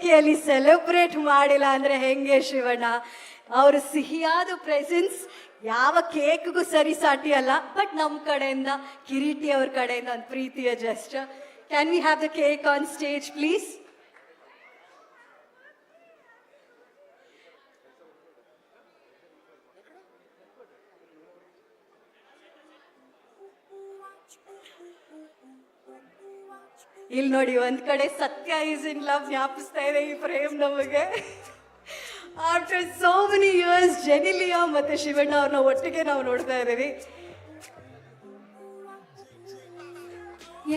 ವೇದಿಕೆಯಲ್ಲಿ ಸೆಲೆಬ್ರೇಟ್ ಮಾಡಿಲ್ಲ ಅಂದ್ರೆ ಹೆಂಗೆ ಶಿವಣ್ಣ? ಅವ್ರ ಸಿಹಿಯಾದ ಪ್ರೆಸೆನ್ಸ್ ಯಾವ ಕೇಕ್ಗೂ ಸರಿ ಸಾಟಿ ಅಲ್ಲ. ಬಟ್ ನಮ್ಮ ಕಡೆಯಿಂದ, ಕಿರೀಟಿ ಅವ್ರ ಕಡೆಯಿಂದ ಒಂದು ಪ್ರೀತಿಯ gesture. Can we have the cake on stage please? ಇಲ್ಲಿ ನೋಡಿ, ಒಂದ್ ಕಡೆ ಸತ್ಯ ಈಸ್ ಇನ್ ಲವ್ ಜ್ಞಾಪಿಸ್ತಾ ಇದೆ ಈ ಫ್ರೇಮ್ ನಮಗೆ. ಆಫ್ಟರ್ ಸೋ ಮೆನಿ ಇಯರ್ಸ್ ಜೆನಿಲಿಯಾ ಮತ್ತೆ ಶಿವಣ್ಣ ಅವ್ರನ್ನ ಒಟ್ಟಿಗೆ ನಾವು ನೋಡ್ತಾ ಇದ್ದೀವಿ.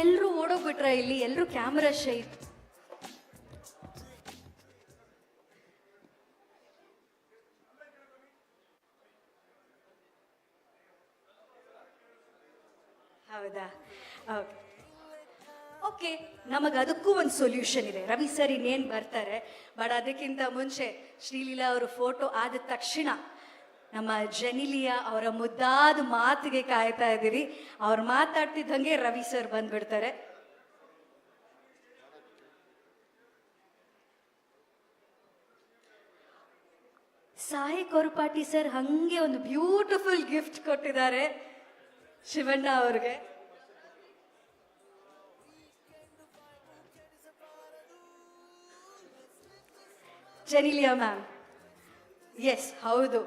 ಎಲ್ರು ಓಡೋಗ್ಬಿಟ್ರ ಇಲ್ಲಿ, ಎಲ್ರು ಕ್ಯಾಮ್ರಾ ಶೈ. ಹೌದಾ? ಓಕೆ ಓಕೆ, ನಮಗೆ ಅದಕ್ಕೂ ಒಂದು ಸೊಲ್ಯೂಷನ್ ಇದೆ. ರವಿ ಸರ್ ಇನ್ನೇನು ಬರ್ತಾರೆ, ಬಟ್ ಅದಕ್ಕಿಂತ ಮುಂಚೆ ಶ್ರೀಲೀಲಾ ಅವರ ಫೋಟೋ ಆದ ತಕ್ಷಣ ನಮ್ಮ ಜೆನಿಲಿಯಾ ಅವರ ಮುದ್ದಾದ ಮಾತಿಗೆ ಕಾಯ್ತಾ ಇದ್ದೀವಿ. ಅವ್ರು ಮಾತಾಡ್ತಿದ್ದಂಗೆ ರವಿ ಸರ್ ಬಂದ್ಬಿಡ್ತಾರೆ. ಸಾಯಿ ಕೊರಪಾಟಿ ಸರ್ ಹಂಗೆ ಒಂದು ಬ್ಯೂಟಿಫುಲ್ ಗಿಫ್ಟ್ ಕೊಟ್ಟಿದ್ದಾರೆ ಶಿವಣ್ಣ ಅವ್ರಿಗೆ. ಜೆನಿಲಿಯಾ ಮ್ಯಾಮ್, ಎಸ್ ಹೌದು,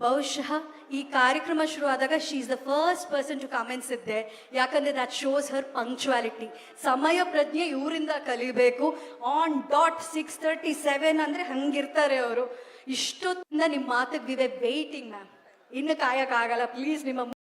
ಬಹುಶಃ ಈ ಕಾರ್ಯಕ್ರಮ ಶುರು ಆದಾಗ she is the first person to come and sit there. ಯಾಕಂದ್ರೆ ದಟ್ ಶೋಸ್ ಹರ್ ಪಂಕ್ಚುಯಾಲಿಟಿ, ಸಮಯ ಪ್ರಜ್ಞೆ ಇವರಿಂದ ಕಲಿಬೇಕು. ಆನ್ ಡಾಟ್ 6:37 ಅಂದ್ರೆ ಹಂಗಿರ್ತಾರೆ ಅವರು. ಇಷ್ಟೊತ್ತಿಂದ ನಿಮ್ಮ ಮಾತಿಗೆ ವಿ ವೇರ್ ವೇಟಿಂಗ್ ಮ್ಯಾಮ್. ಇನ್ನು ಕಾಯಕ್ಕಾಗಲ್ಲ, ಪ್ಲೀಸ್ ನಿಮ್ಮ